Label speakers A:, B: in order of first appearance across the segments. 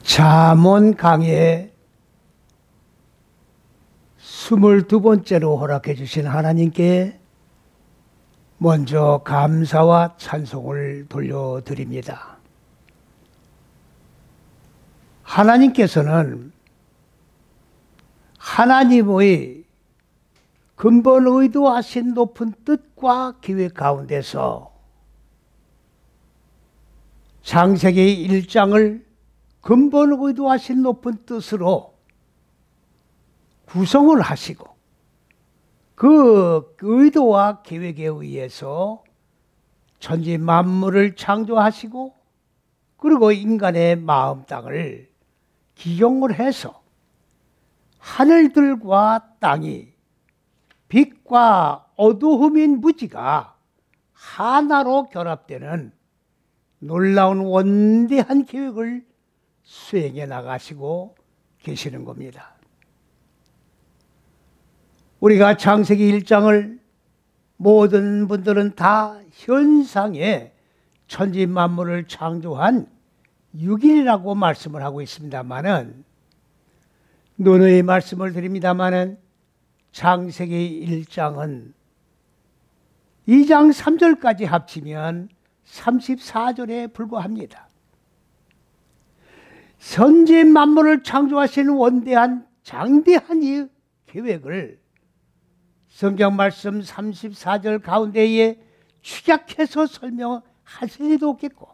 A: 잠언 강의 22번째로 허락해 주신 하나님께 먼저 감사와 찬송을 돌려드립니다. 하나님께서는 하나님의 근본 의도하신 높은 뜻과 계획 가운데서 창세기 1장을 근본 의도하신 높은 뜻으로 구성을 하시고 그 의도와 계획에 의해서 천지 만물을 창조하시고 그리고 인간의 마음 땅을 기경을 해서 하늘들과 땅이 빛과 어두움인 무지가 하나로 결합되는 놀라운 원대한 계획을 수행해 나가시고 계시는 겁니다. 우리가 창세기 1장을 모든 분들은 다 현상의 천지 만물을 창조한 6일이라고 말씀을 하고 있습니다만은, 논의 말씀을 드립니다만은 창세기 1장은 2장 3절까지 합치면 34절에 불과합니다. 천지 만물을 창조하시는 원대한 장대한 이 계획을 성경 말씀 34절 가운데에 축약해서 설명하실 리도 없겠고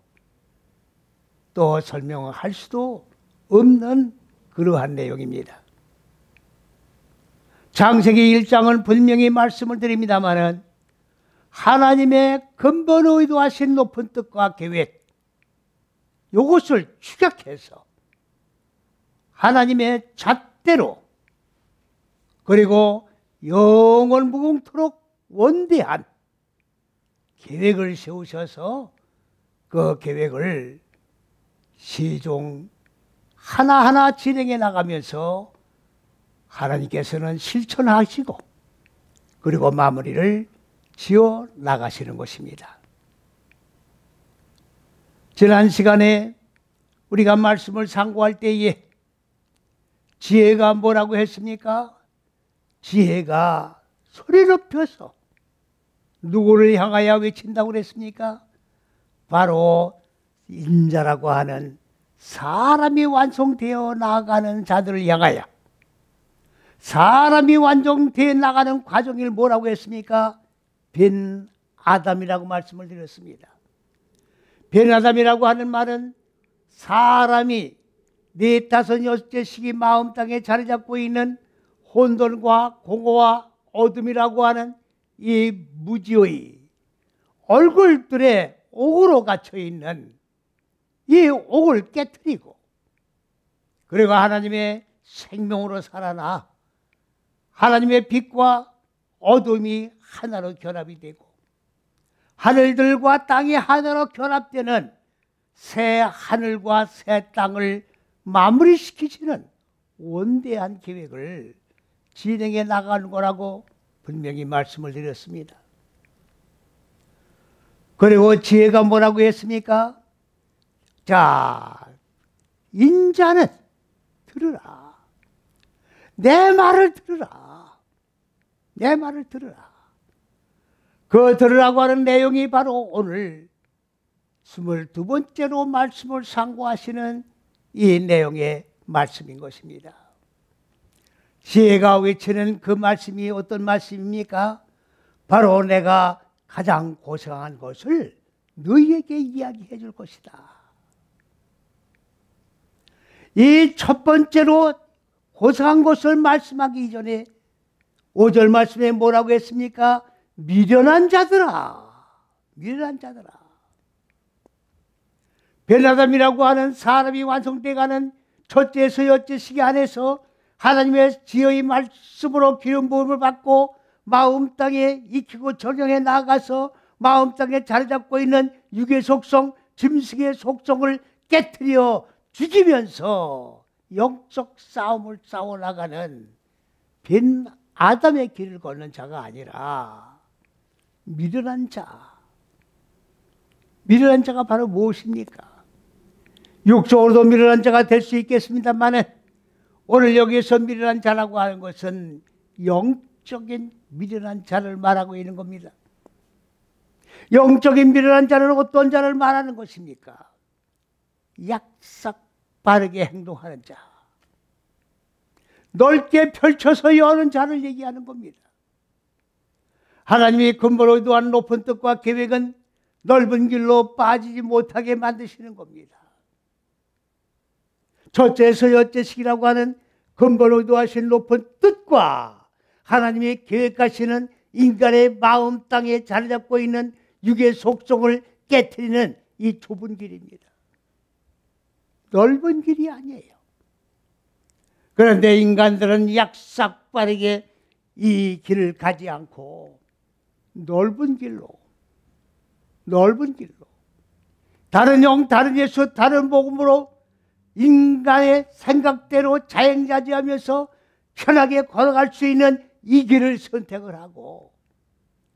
A: 또 설명할 수도 없는 그러한 내용입니다. 창세기 1장은 분명히 말씀을 드립니다마는 하나님의 근본 의도하신 높은 뜻과 계획, 이것을 축약해서 하나님의 잣대로 그리고 영원 무궁토록 원대한 계획을 세우셔서 그 계획을 시종 하나하나 진행해 나가면서 하나님께서는 실천하시고 그리고 마무리를 지어 나가시는 것입니다. 지난 시간에 우리가 말씀을 상고할 때에 지혜가 뭐라고 했습니까? 지혜가 소리 높여서 누구를 향하여 외친다고 그랬습니까? 바로 인자라고 하는 사람이 완성되어 나가는 자들을 향하여, 사람이 완성되어 나가는 과정을 뭐라고 했습니까? 벤 아담이라고 말씀을 드렸습니다. 벤 아담이라고 하는 말은 사람이 4, 5, 6째씩이 마음 땅에 자리 잡고 있는 혼돈과 공허와 어둠이라고 하는 이 무지의 얼굴들의 옥으로 갇혀 있는 이 옥을 깨트리고 그리고 하나님의 생명으로 살아나 하나님의 빛과 어둠이 하나로 결합이 되고 하늘들과 땅이 하나로 결합되는 새 하늘과 새 땅을 마무리시키시는 원대한 계획을 진행해 나가는 거라고 분명히 말씀을 드렸습니다. 그리고 지혜가 뭐라고 했습니까? 자, 인자는 들으라. 내 말을 들으라. 내 말을 들으라. 그 들으라고 하는 내용이 바로 오늘 22번째로 말씀을 상고하시는 이 내용의 말씀인 것입니다. 지혜가 외치는 그 말씀이 어떤 말씀입니까? 바로 내가 가장 고생한 것을 너희에게 이야기해 줄 것이다. 이 첫 번째로 고생한 것을 말씀하기 이전에 5절 말씀에 뭐라고 했습니까? 미련한 자들아, 미련한 자들아. 벤아담이라고 하는 사람이 완성돼가는 첫째에서 여째 시기 안에서 하나님의 지혜의 말씀으로 기름 부음을 받고 마음 땅에 익히고 적용해 나가서 마음 땅에 자리 잡고 있는 육의 속성, 짐승의 속성을 깨트려 죽이면서 영적 싸움을 싸워 나가는 벤 아담의 길을 걷는 자가 아니라 미련한 자. 미련한 자가 바로 무엇입니까? 육적으로도 미련한 자가 될 수 있겠습니다만 오늘 여기에서 미련한 자라고 하는 것은 영적인 미련한 자를 말하고 있는 겁니다. 영적인 미련한 자는 어떤 자를 말하는 것입니까? 약삭 빠르게 행동하는 자, 넓게 펼쳐서 여는 자를 얘기하는 겁니다. 하나님이 근본으로 의도한 높은 뜻과 계획은 넓은 길로 빠지지 못하게 만드시는 겁니다. 첫째에서 여째식이라고 하는 근본으로 의도하신 높은 뜻과 하나님이 계획하시는 인간의 마음 땅에 자리 잡고 있는 육의 속성을 깨트리는 이 좁은 길입니다. 넓은 길이 아니에요. 그런데 인간들은 약삭 빠르게 이 길을 가지 않고 넓은 길로 다른 영, 다른 예수, 다른 복음으로 인간의 생각대로 자행자지하면서 편하게 걸어갈 수 있는 이 길을 선택을 하고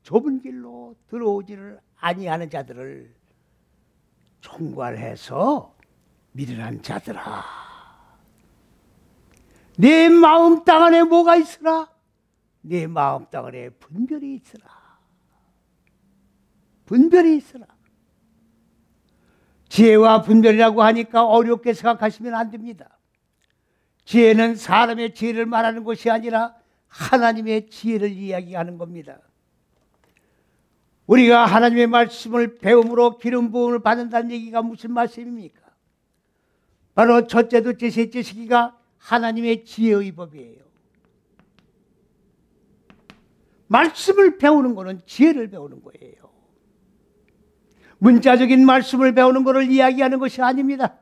A: 좁은 길로 들어오지를 아니하는 자들을 총괄해서 미련한 자들아, 네 마음 땅 안에 뭐가 있으라? 네 마음 땅 안에 분별이 있으라. 분별이 있으라. 지혜와 분별이라고 하니까 어렵게 생각하시면 안 됩니다. 지혜는 사람의 지혜를 말하는 것이 아니라 하나님의 지혜를 이야기하는 겁니다. 우리가 하나님의 말씀을 배움으로 기름 부음을 받는다는 얘기가 무슨 말씀입니까? 바로 첫째, 둘째, 셋째 시기가 하나님의 지혜의 법이에요. 말씀을 배우는 것은 지혜를 배우는 거예요. 문자적인 말씀을 배우는 것을 이야기하는 것이 아닙니다.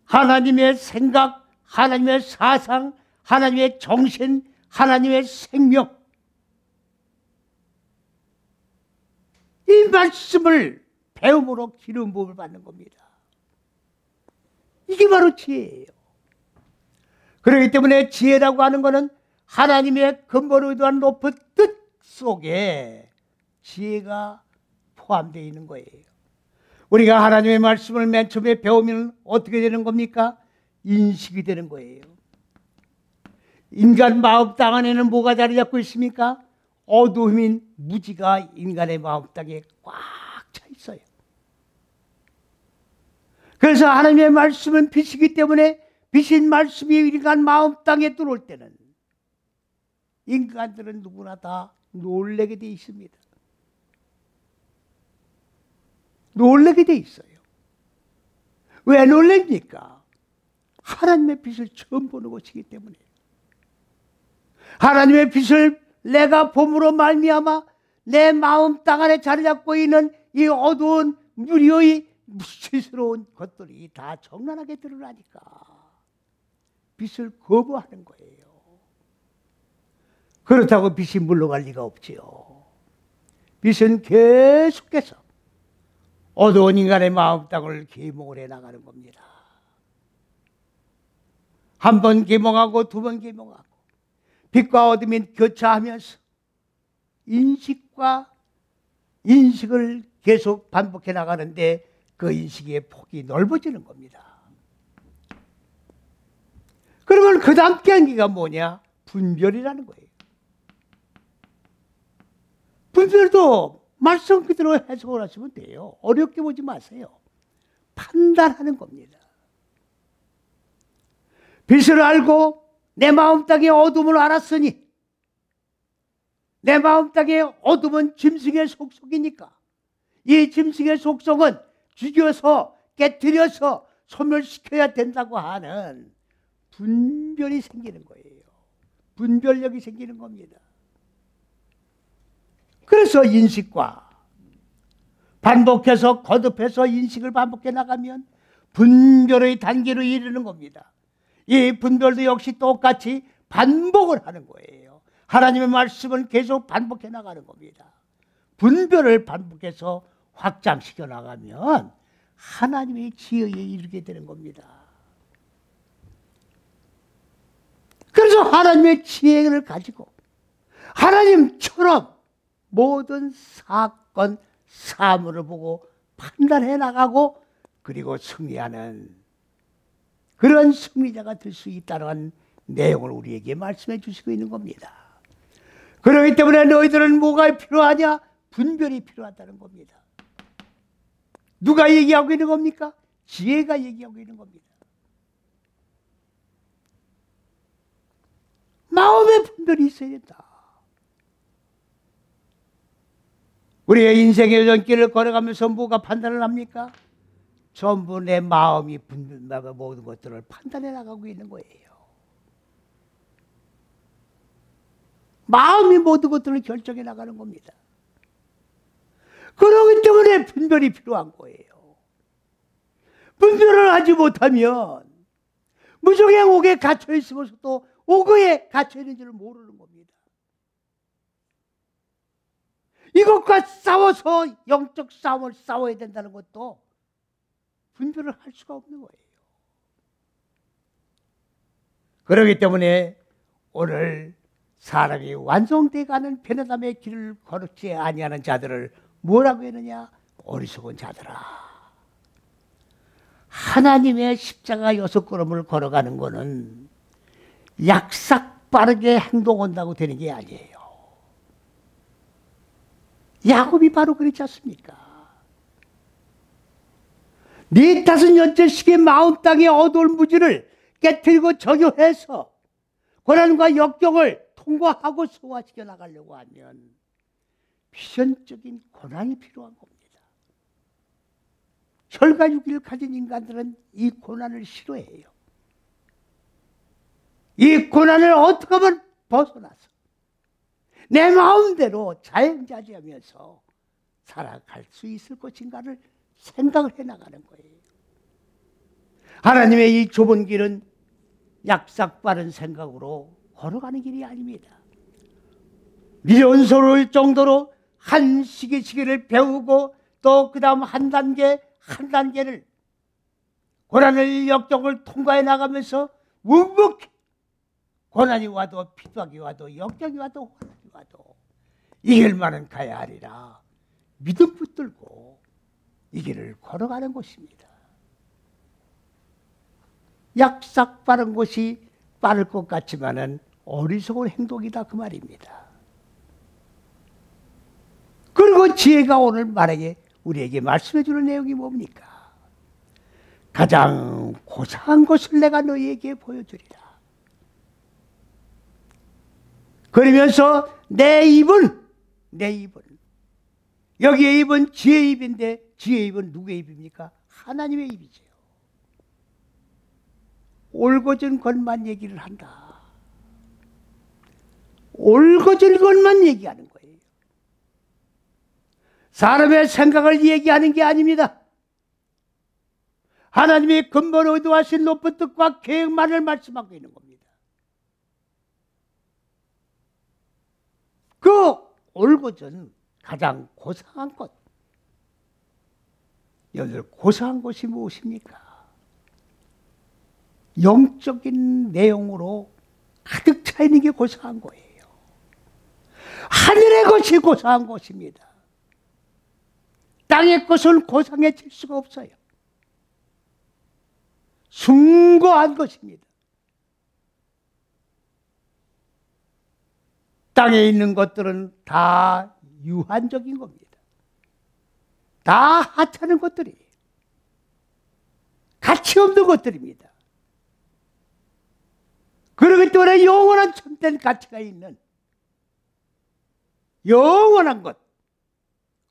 A: 하나님의 생각, 하나님의 사상, 하나님의 정신, 하나님의 생명, 이 말씀을 배움으로 기름 부음을 받는 겁니다. 이게 바로 지혜예요. 그렇기 때문에 지혜라고 하는 것은 하나님의 근본을 의도한 높은 뜻 속에 지혜가 포함되어 있는 거예요. 우리가 하나님의 말씀을 맨 처음에 배우면 어떻게 되는 겁니까? 인식이 되는 거예요. 인간 마음 땅 안에는 뭐가 자리 잡고 있습니까? 어두움인 무지가 인간의 마음 땅에 꽉 차 있어요. 그래서 하나님의 말씀은 빛이기 때문에 빛인 말씀이 인간 마음 땅에 들어올 때는 인간들은 누구나 다 놀라게 돼 있습니다. 놀라게 돼 있어요. 왜 놀랍니까? 하나님의 빛을 처음 보는 것이기 때문에. 하나님의 빛을 내가 봄으로 말미암아 내 마음 땅 안에 자리 잡고 있는 이 어두운 무리의 무시스러운 것들이 다 적나라하게 드러나니까 빛을 거부하는 거예요. 그렇다고 빛이 물러갈 리가 없지요. 빛은 계속해서 어두운 인간의 마음 땅을 계몽을 해 나가는 겁니다. 한 번 계몽하고 두 번 계몽하고 빛과 어둠이 교차하면서 인식을 계속 반복해 나가는데 그 인식의 폭이 넓어지는 겁니다. 그러면 그 다음 단계가 뭐냐? 분별이라는 거예요. 분별도 말씀 그대로 해석을 하시면 돼요. 어렵게 보지 마세요. 판단하는 겁니다. 빛을 알고 내 마음 땅의 어둠을 알았으니 내 마음 땅의 어둠은 짐승의 속성이니까 이 짐승의 속성은 죽여서 깨뜨려서 소멸시켜야 된다고 하는 분별이 생기는 거예요. 분별력이 생기는 겁니다. 그래서 인식과 반복해서 거듭해서 인식을 반복해 나가면 분별의 단계로 이르는 겁니다. 이 분별도 역시 똑같이 반복을 하는 거예요. 하나님의 말씀은 계속 반복해 나가는 겁니다. 분별을 반복해서 확장시켜 나가면 하나님의 지혜에 이르게 되는 겁니다. 그래서 하나님의 지혜를 가지고 하나님처럼 모든 사건, 사물을 보고 판단해 나가고 그리고 승리하는 그런 승리자가 될 수 있다는 내용을 우리에게 말씀해 주시고 있는 겁니다. 그렇기 때문에 너희들은 뭐가 필요하냐? 분별이 필요하다는 겁니다. 누가 얘기하고 있는 겁니까? 지혜가 얘기하고 있는 겁니다. 마음의 분별이 있어야 된다. 우리의 인생의 여정길을 걸어가면서 뭐가 판단을 합니까? 전부 내 마음이 분별하고 모든 것들을 판단해 나가고 있는 거예요. 마음이 모든 것들을 결정해 나가는 겁니다. 그렇기 때문에 분별이 필요한 거예요. 분별을 하지 못하면 무정의 옥에 갇혀 있으면서도 옥에 갇혀 있는 줄을 모르는 겁니다. 이것과 싸워서 영적 싸움을 싸워야 된다는 것도 분별을 할 수가 없는 거예요. 그렇기 때문에 오늘 사람이 완성돼 가는 변화됨의 길을 걸지 아니하는 자들을 뭐라고 했느냐? 어리석은 자들아. 하나님의 십자가 6걸음을 걸어가는 거는 약삭 빠르게 행동한다고 되는 게 아니에요. 야곱이 바로 그렇지 않습니까? 45년째씩의 마음 땅의 어두운 무지를 깨뜨리고 적용해서 고난과 역경을 통과하고 소화시켜 나가려고 하면 필연적인 고난이 필요한 겁니다. 혈과 육을 가진 인간들은 이 고난을 싫어해요. 이 고난을 어떻게 하면 벗어나서 내 마음대로 자연자재하면서 살아갈 수 있을 것인가를 생각을 해나가는 거예요. 하나님의 이 좁은 길은 약삭 빠른 생각으로 걸어가는 길이 아닙니다. 미련스러울 정도로 한 시기를 배우고 또 그 다음 한 단계를 고난을 역경을 통과해 나가면서 묵묵히 고난이 와도 피박이 와도 역경이 와도 고난이 와도 이 길만은 가야 하리라 믿음 붙들고 이 길을 걸어가는 것입니다. 약삭 빠른 것이 빠를 것 같지만은 어리석은 행동이다 그 말입니다. 그리고 지혜가 오늘 말하게 우리에게 말씀해 주는 내용이 뭡니까? 가장 고상한 것을 내가 너희에게 보여주리라. 그러면서 내 입은 여기에 입은 지혜의 입인데 지혜의 입은 누구의 입입니까? 하나님의 입이죠. 옳거진 것만 얘기를 한다. 옳거진 것만 얘기하는 거예요. 사람의 생각을 얘기하는 게 아닙니다. 하나님이 근본 의도하신 높은 뜻과 계획만을 말씀하고 있는 겁니다. 그 옳거진 가장 고상한 것. 여러분들 고상한 것이 무엇입니까? 영적인 내용으로 가득 차 있는 게 고상한 거예요. 하늘의 것이 고상한 것입니다. 땅의 것은 고상해질 수가 없어요. 숭고한 것입니다. 땅에 있는 것들은 다 유한적인 겁니다. 다 하찮은 것들이에요. 가치 없는 것들입니다. 그렇기 때문에 영원한 참된 가치가 있는 영원한 것,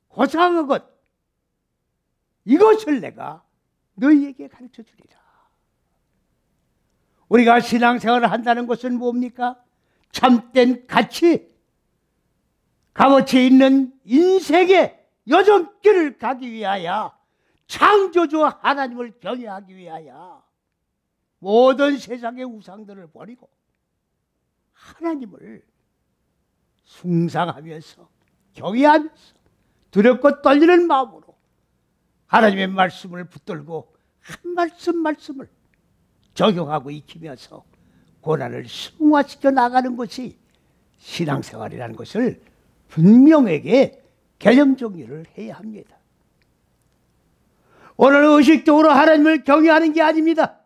A: 고상한 것, 이것을 내가 너희에게 가르쳐 주리라. 우리가 신앙생활을 한다는 것은 뭡니까? 참된 가치, 값어치 있는 인생의 여정길을 가기 위하여 창조주 하나님을 경외하기 위하여 모든 세상의 우상들을 버리고 하나님을 숭상하면서 경외하면서 두렵고 떨리는 마음으로 하나님의 말씀을 붙들고 한 말씀을 적용하고 익히면서 고난을 승화시켜 나가는 것이 신앙생활이라는 것을 분명하게 개념 정리를 해야 합니다. 오늘 의식적으로 하나님을 경외하는 게 아닙니다.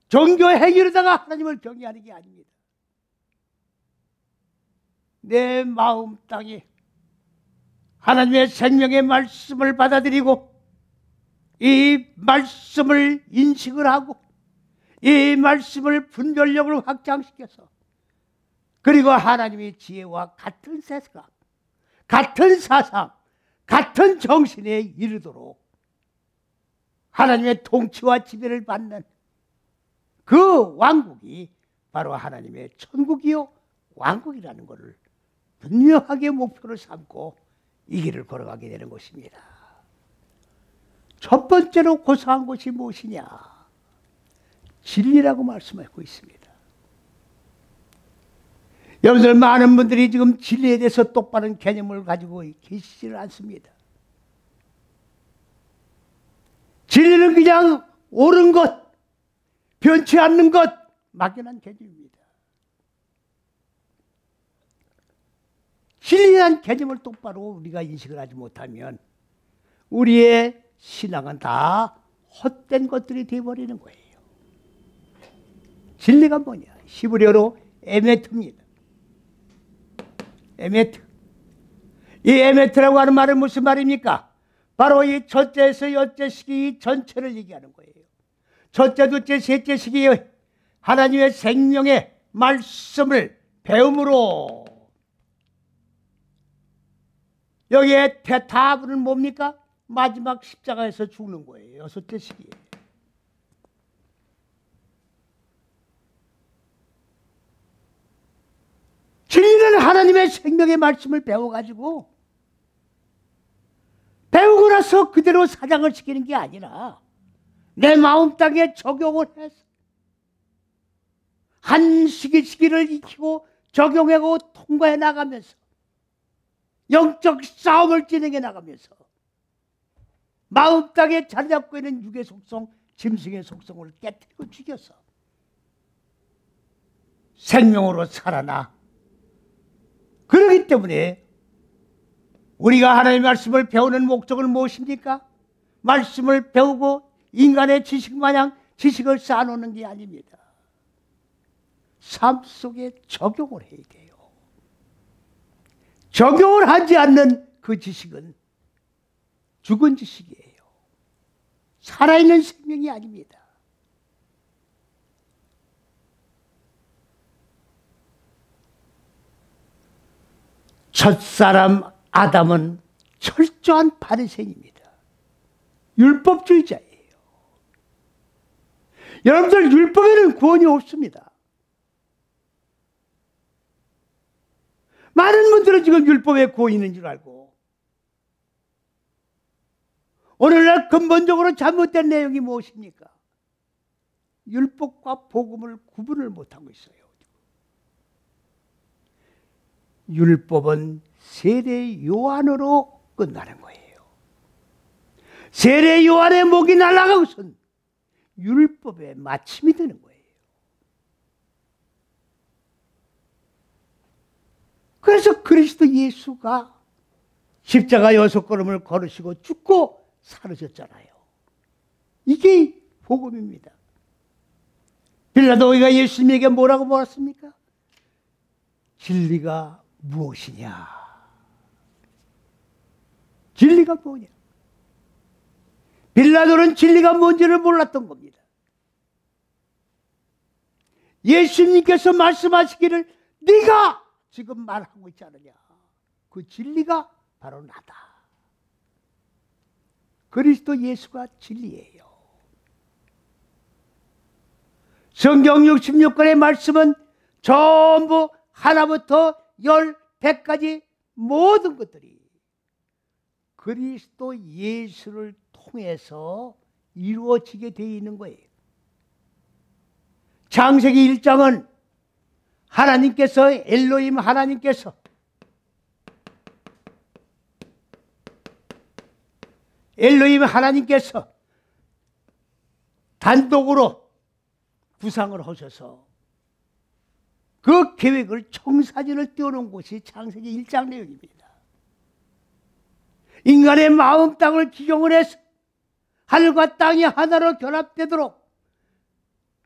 A: 종교 행위로다가 하나님을 경외하는 게 아닙니다. 내 마음 땅에 하나님의 생명의 말씀을 받아들이고 이 말씀을 인식을 하고 이 말씀을 분별력을 확장시켜서 그리고 하나님의 지혜와 같은 생각, 같은 사상, 같은 정신에 이르도록 하나님의 통치와 지배를 받는 그 왕국이 바로 하나님의 천국이요 왕국이라는 것을 분명하게 목표로 삼고 이 길을 걸어가게 되는 것입니다. 첫 번째로 고사한 것이 무엇이냐? 진리라고 말씀하고 있습니다. 여러분들 많은 분들이 지금 진리에 대해서 똑바른 개념을 가지고 계시지를 않습니다. 진리는 그냥 옳은 것, 변치 않는 것, 막연한 개념입니다. 진리란 개념을 똑바로 우리가 인식을 하지 못하면 우리의 신앙은 다 헛된 것들이 되어버리는 거예요. 진리가 뭐냐? 히브리어로 에메트입니다. 에메트. 이 에메트라고 하는 말은 무슨 말입니까? 바로 이 첫째에서 여째식이 전체를 얘기하는 거예요. 첫째, 둘째, 셋째 식이 하나님의 생명의 말씀을 배움으로 여기에 테타브는 뭡니까? 마지막 십자가에서 죽는 거예요. 여섯째 식이에요. 진리는 하나님의 생명의 말씀을 배워가지고 배우고 나서 그대로 사장을 시키는 게 아니라 내 마음 땅에 적용을 해서 한 시기를 익히고 적용하고 통과해 나가면서 영적 싸움을 진행해 나가면서 마음 땅에 자리 잡고 있는 육의 속성, 짐승의 속성을 깨뜨리고 죽여서 생명으로 살아나. 그렇기 때문에 우리가 하나님의 말씀을 배우는 목적은 무엇입니까? 말씀을 배우고 인간의 지식 마냥 지식을 쌓아놓는 게 아닙니다. 삶 속에 적용을 해야 돼요. 적용을 하지 않는 그 지식은 죽은 지식이에요. 살아있는 생명이 아닙니다. 첫사람 아담은 철저한 바리새인입니다. 율법주의자예요. 여러분들 율법에는 구원이 없습니다. 많은 분들은 지금 율법에 구원이 있는 줄 알고 오늘날 근본적으로 잘못된 내용이 무엇입니까? 율법과 복음을 구분을 못하고 있어요. 율법은 세례 요한으로 끝나는 거예요. 세례 요한의 목이 날아가고선 율법의 마침이 되는 거예요. 그래서 그리스도 예수가 십자가 6걸음을 걸으시고 죽고 살으셨잖아요. 이게 복음입니다. 빌라도가 예수님에게 뭐라고 물었습니까? 진리가 무엇이냐? 진리가 뭐냐? 빌라도는 진리가 뭔지를 몰랐던 겁니다. 예수님께서 말씀하시기를 네가 지금 말하고 있지 않느냐? 그 진리가 바로 나다. 그리스도 예수가 진리예요. 성경 66권의 말씀은 전부 하나부터 100까지 모든 것들이 그리스도 예수를 통해서 이루어지게 되어 있는 거예요. 창세기 1장은 하나님께서 엘로힘 하나님께서 단독으로 구상을 하셔서 그 계획을 청사진을 띄워놓은 곳이 창세기 1장 내용입니다. 인간의 마음 땅을 기경을 해서 하늘과 땅이 하나로 결합되도록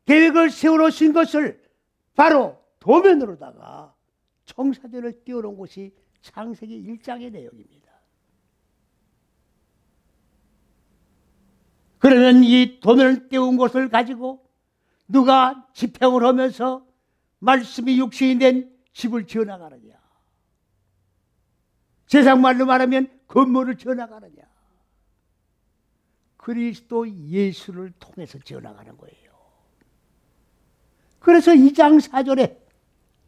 A: 계획을 세워놓으신 것을 바로 도면으로다가 청사전을 띄워놓은 곳이 창세기 1장의 내용입니다. 그러면 이 도면을 띄운 것을 가지고 누가 집행을 하면서 말씀이 육신이 된 집을 지어나가느냐, 세상 말로 말하면 건물을 지어나가느냐, 그리스도 예수를 통해서 지어나가는 거예요. 그래서 2장 4절에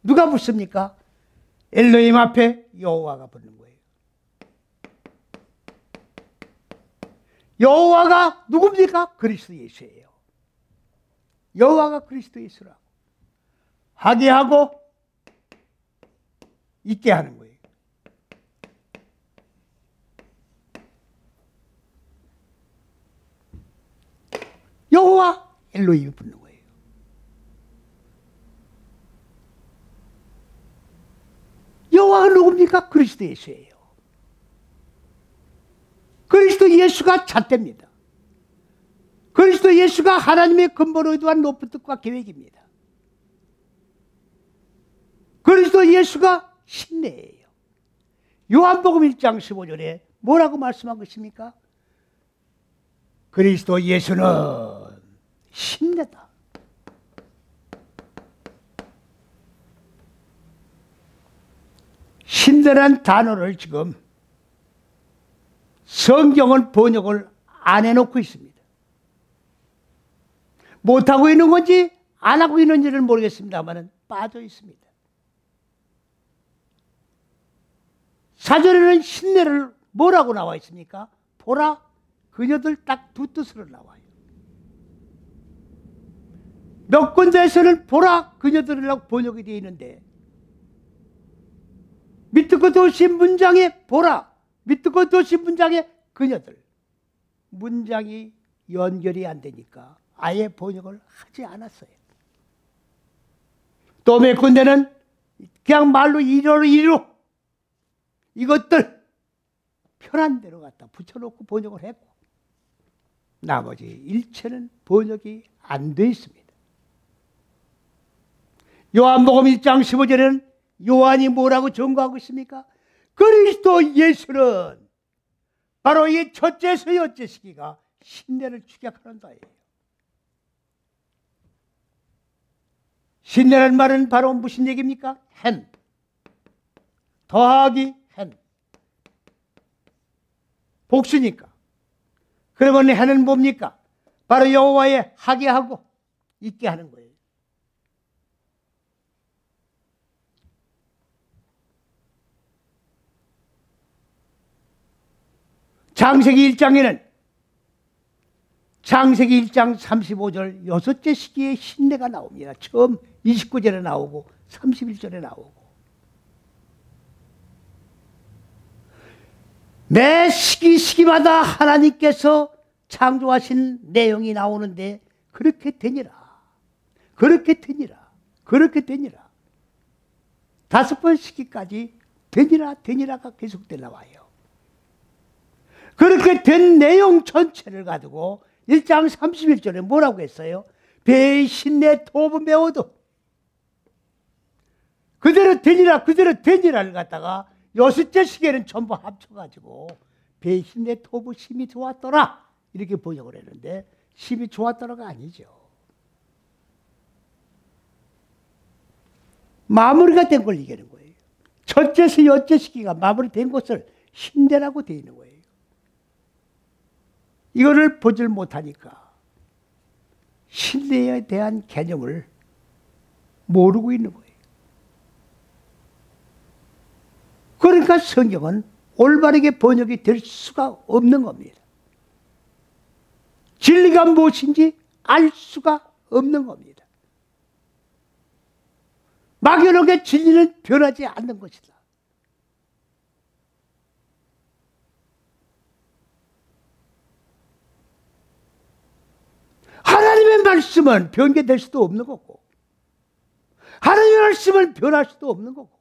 A: 누가 붙습니까? 엘로힘 앞에 여호와가 붙는 거예요. 여호와가 누굽니까? 그리스도 예수예요. 여호와가 그리스도 예수라고 하게 하고 있게 하는 거예요. 여호와 엘로힘이 붙는 거예요. 여호와가 누굽니까? 그리스도 예수예요. 그리스도 예수가 잣대입니다. 그리스도 예수가 하나님의 근본을 의도한 높은 뜻과 계획입니다. 그리스도 예수가 신내예요. 요한복음 1장 15절에 뭐라고 말씀한 것입니까? 그리스도 예수는 신내다. 신내라는 단어를 지금 성경은 번역을 안 해놓고 있습니다. 못하고 있는 건지 안 하고 있는지는 모르겠습니다만 빠져 있습니다. 사전에는 신내를 뭐라고 나와 있습니까? 보라, 그녀들 딱 두 뜻으로 나와요. 몇 군데에서는 보라, 그녀들이라고 번역이 되어 있는데 밑도 끝도 없이 문장에 보라, 밑도 끝도 없이 문장에 그녀들, 문장이 연결이 안 되니까 아예 번역을 하지 않았어요. 또 몇 군데는 그냥 말로 이리로 이것들 편한 대로 갖다 붙여놓고 번역을 했고 나머지 일체는 번역이 안 돼 있습니다. 요한복음 1장 15절에는 요한이 뭐라고 증거하고 있습니까? 그리스도 예수는 바로 이 첫째서 여째 시기가 신내를 축약하는 자예요. 신내라는 말은 바로 무슨 얘기입니까? 햄, 더하기 햄, 복수니까. 그러면 해는 뭡니까? 바로 여호와의 하게 하고 있게 하는 거예요. 창세기 1장에는 창세기 1장 35절 여섯째 시기에 신내가 나옵니다. 처음 29절에 나오고 31절에 나오고 매 시기마다 하나님께서 창조하신 내용이 나오는데 그렇게 되니라, 그렇게 되니라, 그렇게 되니라. 5번 시기까지 되니라가 계속돼 나와요. 그렇게 된 내용 전체를 가지고 1장 31절에 뭐라고 했어요? 배의 신내 토부 메워도 그대로 되니라를 갖다가 여섯째 시계는 전부 합쳐가지고 배의 신내 토부 심이 좋았더라 이렇게 번역을 했는데 심이 좋았더라가 아니죠. 마무리가 된 걸 얘기하는 거예요. 첫째서 여째 시기가 마무리된 것을 신내라고 되어 있는 거예요. 이거를 보질 못하니까 신내에 대한 개념을 모르고 있는 거예요. 그러니까 성경은 올바르게 번역이 될 수가 없는 겁니다. 진리가 무엇인지 알 수가 없는 겁니다. 막연하게 진리는 변하지 않는 것이다. 하나님의 말씀은 변개될 수도 없는 거고 하나님의 말씀은 변할 수도 없는 거고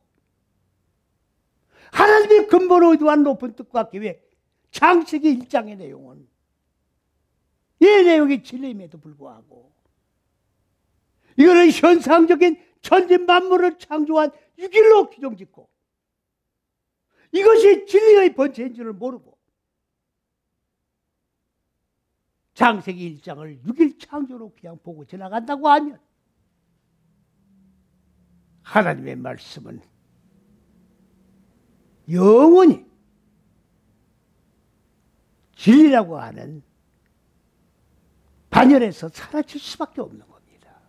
A: 하나님의 근본을 의도한 높은 뜻과 계획 창세기 1장의 내용은. 이 내용이 진리임에도 불구하고 이거는 현상적인 천지 만물을 창조한 6일로 규정짓고 이것이 진리의 본체인 줄을 모르고 창세기 1장을 6일 창조로 그냥 보고 지나간다고 하면 하나님의 말씀은 영원히 진리라고 하는 반열에서 사라질 수밖에 없는 겁니다.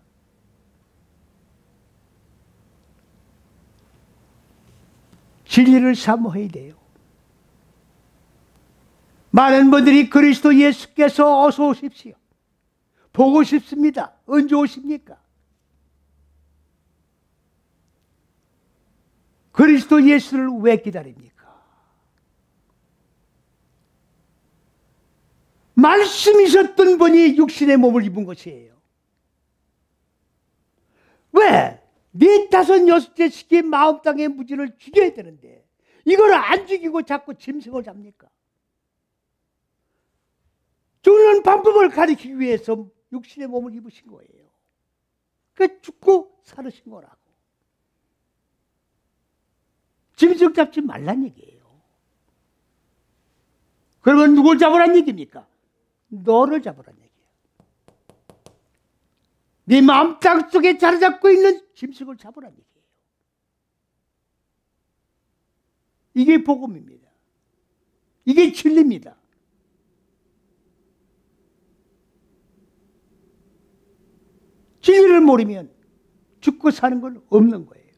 A: 진리를 사모해야 돼요. 많은 분들이 그리스도 예수께서 어서 오십시오. 보고 싶습니다. 언제 오십니까? 그리스도 예수를 왜 기다립니까? 말씀이셨던 분이 육신의 몸을 입은 것이에요. 왜? 4, 5, 6째씩의 마음 땅의 무지를 죽여야 되는데 이걸 안 죽이고 자꾸 짐승을 잡니까? 죽는 방법을 가리키기 위해서 육신의 몸을 입으신 거예요. 그 죽고 살으신 거라고. 짐승 잡지 말란 얘기예요. 그러면 누굴 잡으란 얘기입니까? 너를 잡으란 얘기예요. 네 마음 땅 속에 자리 잡고 있는 짐승을 잡으란 얘기예요. 이게 복음입니다. 이게 진리입니다. 진리를 모르면 죽고 사는 건 없는 거예요.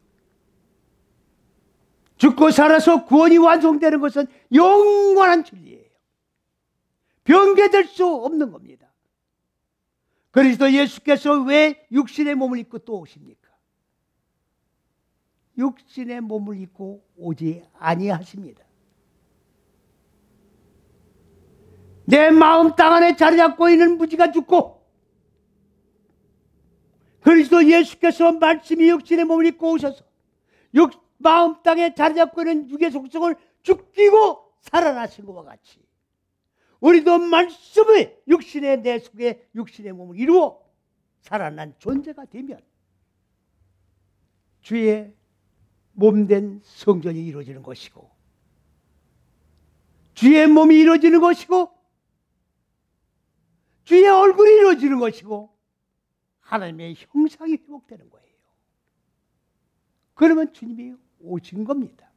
A: 죽고 살아서 구원이 완성되는 것은 영원한 진리예요. 변개될 수 없는 겁니다. 그리스도 예수께서 왜 육신의 몸을 입고 또 오십니까? 육신의 몸을 입고 오지 아니하십니다. 내 마음 땅 안에 자리 잡고 있는 무지가 죽고 그리스도 예수께서 말씀이 육신의 몸을 입고 오셔서 마음 땅에 자리 잡고 있는 육의 속성을 죽이고 살아나신 것과 같이 우리도 말씀의 육신의 내 속에 육신의 몸을 이루어 살아난 존재가 되면 주의 몸된 성전이 이루어지는 것이고 주의 몸이 이루어지는 것이고 주의 얼굴이 이루어지는 것이고 하나님의 형상이 회복되는 거예요. 그러면 주님이 오신 겁니다.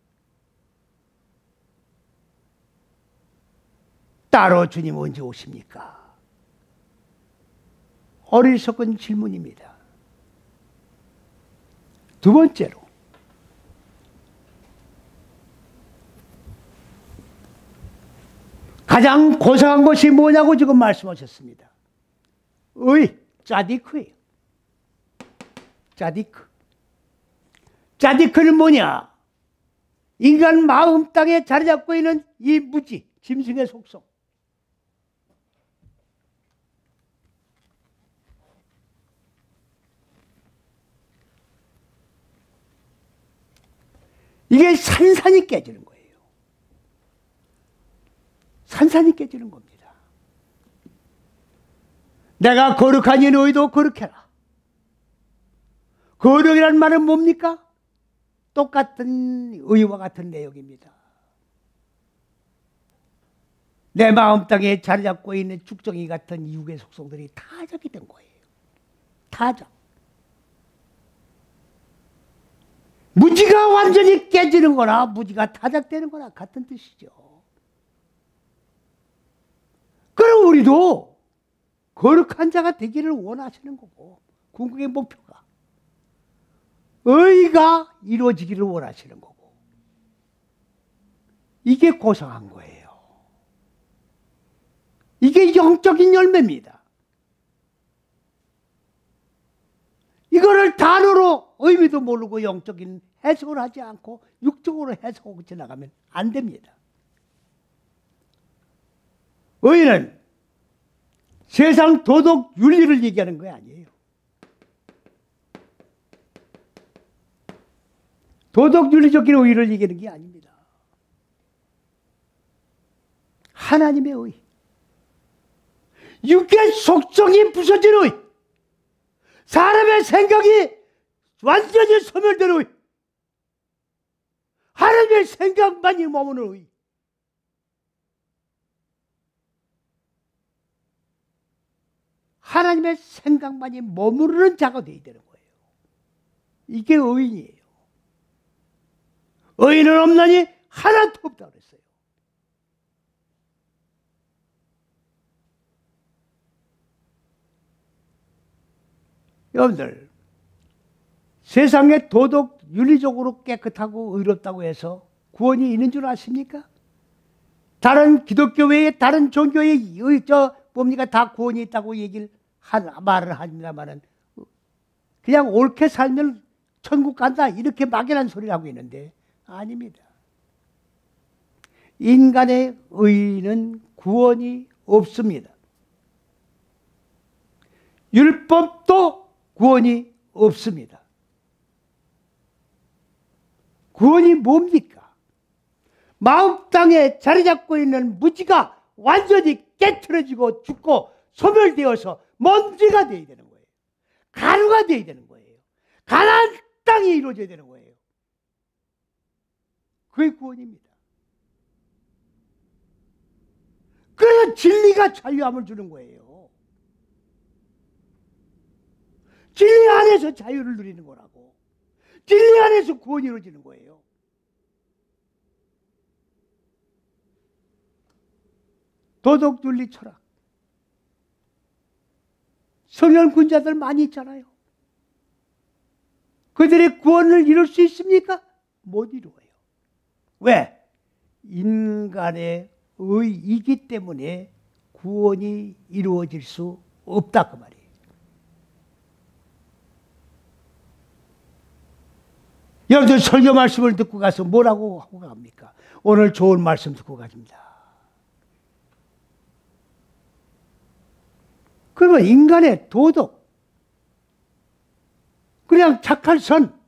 A: 따로 주님 언제 오십니까? 어리석은 질문입니다. 두 번째로 가장 고상한 것이 뭐냐고 지금 말씀하셨습니다. 짜디크예요. 짜디크. 짜디크는 뭐냐? 인간 마음 땅에 자리 잡고 있는 이 무지, 짐승의 속성. 이게 산산이 깨지는 거예요. 산산이 깨지는 겁니다. 내가 거룩하니 너희도 거룩해라. 거룩이란 말은 뭡니까? 똑같은 의와 같은 내용입니다. 내 마음 땅에 자리 잡고 있는 죽정이 같은 육의 속성들이 타작이 된 거예요. 타작. 무지가 완전히 깨지는 거나 무지가 타작되는 거나 같은 뜻이죠. 그럼 우리도 거룩한 자가 되기를 원하시는 거고 궁극의 목표가 의가 이루어지기를 원하시는 거고 이게 고상한 거예요. 이게 영적인 열매입니다. 이거를 단어로 의미도 모르고 영적인 해석을 하지 않고 육적으로 해석하고 지나가면 안 됩니다. 의는 세상 도덕 윤리를 얘기하는 거 아니에요. 도덕 윤리적인 의를 얘기하는 게 아닙니다. 하나님의 의, 육의 속성이 부서진 의, 사람의 생각이 완전히 소멸된 의, 하나님의 생각만이 머무는 의, 하나님의 생각만이 머무르는 자가 되어야 되는 거예요. 이게 의인이에요. 의인은 없나니 하나도 없다고 그랬어요. 여러분들, 세상에 도덕, 윤리적으로 깨끗하고 의롭다고 해서 구원이 있는 줄 아십니까? 다른 기독교 외에 다른 종교에 뭡니까? 다 구원이 있다고 말을 합니다만은 그냥 옳게 살면 천국 간다 이렇게 막연한 소리를 하고 있는데 아닙니다. 인간의 의는 구원이 없습니다. 율법도 구원이 없습니다. 구원이 뭡니까? 마음 땅에 자리 잡고 있는 무지가 완전히 깨트려지고 죽고 소멸되어서 먼지가 되어야 되는 거예요. 가루가 되어야 되는 거예요. 가나안 땅이 이루어져야 되는 거예요. 그게 구원입니다. 그래서 진리가 자유함을 주는 거예요. 진리 안에서 자유를 누리는 거라고. 진리 안에서 구원이 이루어지는 거예요. 도덕, 윤리, 철학. 성현군자들 많이 있잖아요. 그들의 구원을 이룰 수 있습니까? 못 이루어요. 왜? 인간의 의이기 때문에 구원이 이루어질 수 없다 그 말이에요. 여러분들 설교 말씀을 듣고 가서 뭐라고 하고 갑니까? 오늘 좋은 말씀 듣고 가십니다. 그러면 인간의 도덕, 그냥 착할 선,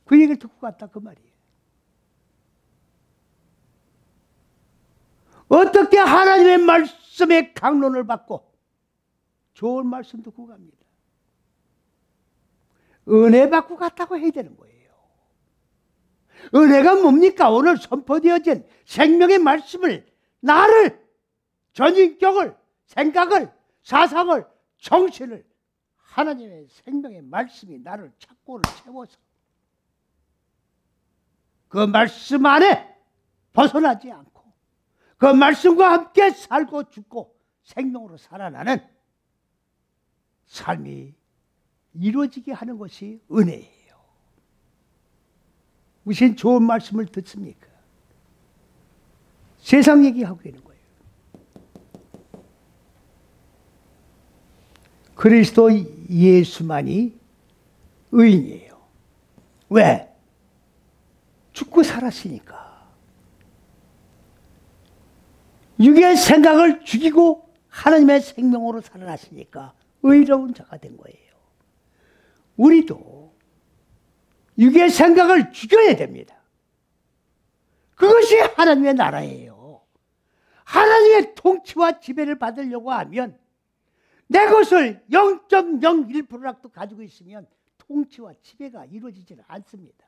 A: 그 얘기를 듣고 갔다 그 말이에요. 어떻게 하나님의 말씀에 강론을 받고 좋은 말씀 듣고 갑니다. 은혜 받고 갔다고 해야 되는 거예요. 은혜가 뭡니까? 오늘 선포되어진 생명의 말씀을, 나를, 전인격을, 생각을, 사상을, 정신을 하나님의 생명의 말씀이 나를 찾고를 채워서 그 말씀 안에 벗어나지 않고 그 말씀과 함께 살고 죽고 생명으로 살아나는 삶이 이루어지게 하는 것이 은혜예요. 무슨 좋은 말씀을 듣습니까? 세상 얘기하고 있는 거예요. 그리스도 예수만이 의인이에요. 왜? 죽고 살았으니까. 육의 생각을 죽이고 하나님의 생명으로 살아났으니까 의로운 자가 된 거예요. 우리도 육의 생각을 죽여야 됩니다. 그것이 하나님의 나라예요. 하나님의 통치와 지배를 받으려고 하면 내 것을 0.01%라도 가지고 있으면 통치와 지배가 이루어지지는 않습니다.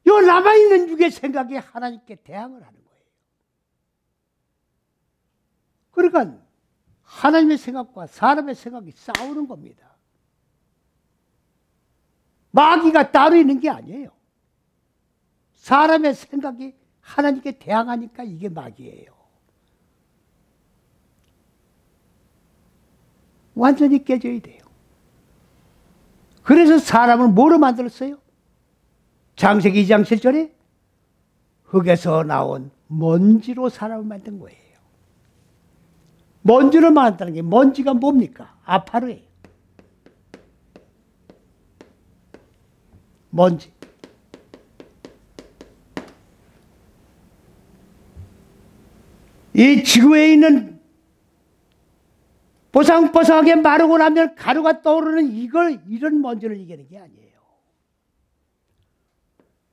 A: 이 남아있는 육의 생각이 하나님께 대항을 하는 거예요. 그러니까 하나님의 생각과 사람의 생각이 싸우는 겁니다. 마귀가 따로 있는 게 아니에요. 사람의 생각이 하나님께 대항하니까 이게 마귀예요. 완전히 깨져야 돼요. 그래서 사람을 뭐로 만들었어요? 창세기 2장 7절에 흙에서 나온 먼지로 사람을 만든 거예요. 먼지로 만든다는 게 먼지가 뭡니까? 아파르예요. 먼지. 이 지구에 있는 뽀송뽀송하게 마르고 나면 가루가 떠오르는 이런 먼지를 이기는 게 아니에요.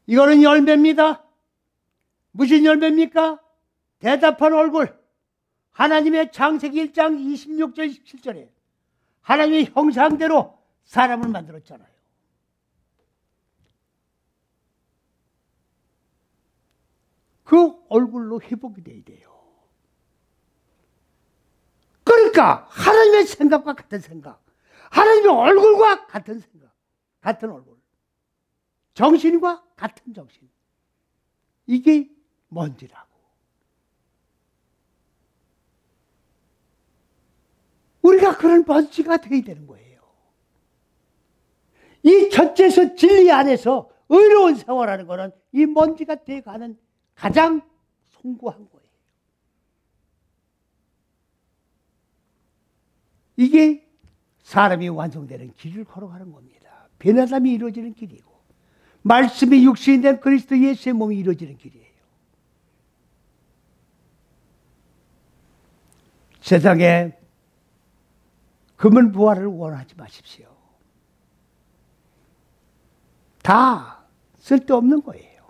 A: 이거는 열매입니다. 무슨 열매입니까? 대답한 얼굴, 하나님의 창세기 1장 26절 17절에 하나님의 형상대로 사람을 만들었잖아요. 그 얼굴로 회복이 돼야 돼요. 그러니까 하나님의 생각과 같은 생각, 하나님의 얼굴과 같은 생각, 같은 얼굴, 정신과 같은 정신, 이게 먼지라고. 우리가 그런 먼지가 되어야 되는 거예요. 이 첫째서 진리 안에서 의로운 생활하는 것은 이 먼지가 되어가는 가장 송구한 거예요. 이게 사람이 완성되는 길을 걸어가는 겁니다. 변화됨이 이루어지는 길이고 말씀이 육신이 된 그리스도 예수의 몸이 이루어지는 길이에요. 세상에 금은 부활을 원하지 마십시오. 다 쓸데없는 거예요.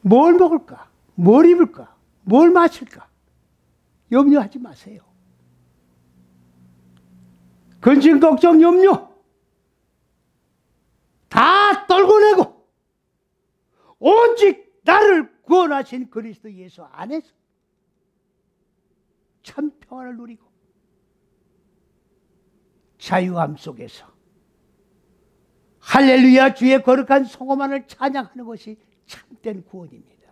A: 뭘 먹을까? 뭘 입을까? 뭘 마실까? 염려하지 마세요. 근심, 걱정, 염려 다 떨궈내고 오직 나를 구원하신 그리스도 예수 안에서 참 평안을 누리고 자유함 속에서 할렐루야 주의 거룩한 성호만을 찬양하는 것이 참된 구원입니다.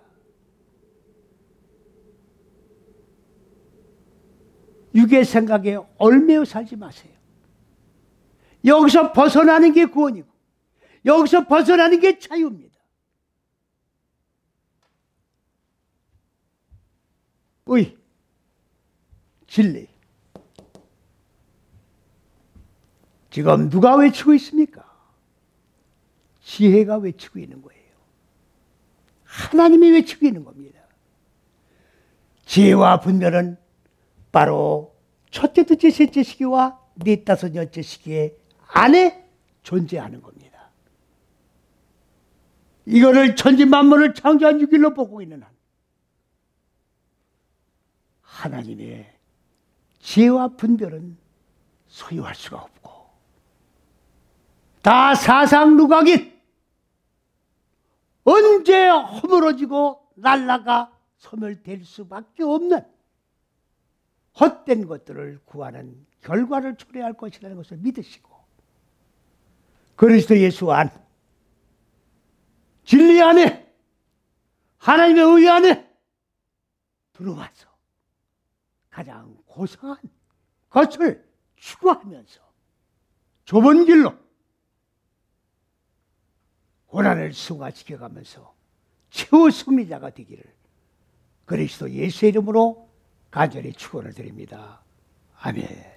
A: 육의 생각에 얽매여 살지 마세요. 여기서 벗어나는 게 구원이고 여기서 벗어나는 게 자유입니다. 의, 진리. 지금 누가 외치고 있습니까? 지혜가 외치고 있는 거예요. 하나님이 외치고 있는 겁니다. 지혜와 분별은 바로 첫째, 둘째, 셋째 시기와 넷, 다섯, 여째 시기의 안에 존재하는 겁니다. 이거를 천지만물을 창조한 6일로 보고 있는 한 하나님의 지혜와 분별은 소유할 수가 없고 다 사상 누각인 언제 허물어지고 날라가 소멸될 수밖에 없는 헛된 것들을 구하는 결과를 초래할 것이라는 것을 믿으시고 그리스도 예수 안 진리 안에 하나님의 의 안에 들어와서 가장 고상한 것을 추구하면서 좁은 길로 고난을 승화시켜가면서 최후 승리자가 되기를 그리스도 예수의 이름으로 간절히 축원을 드립니다. 아멘.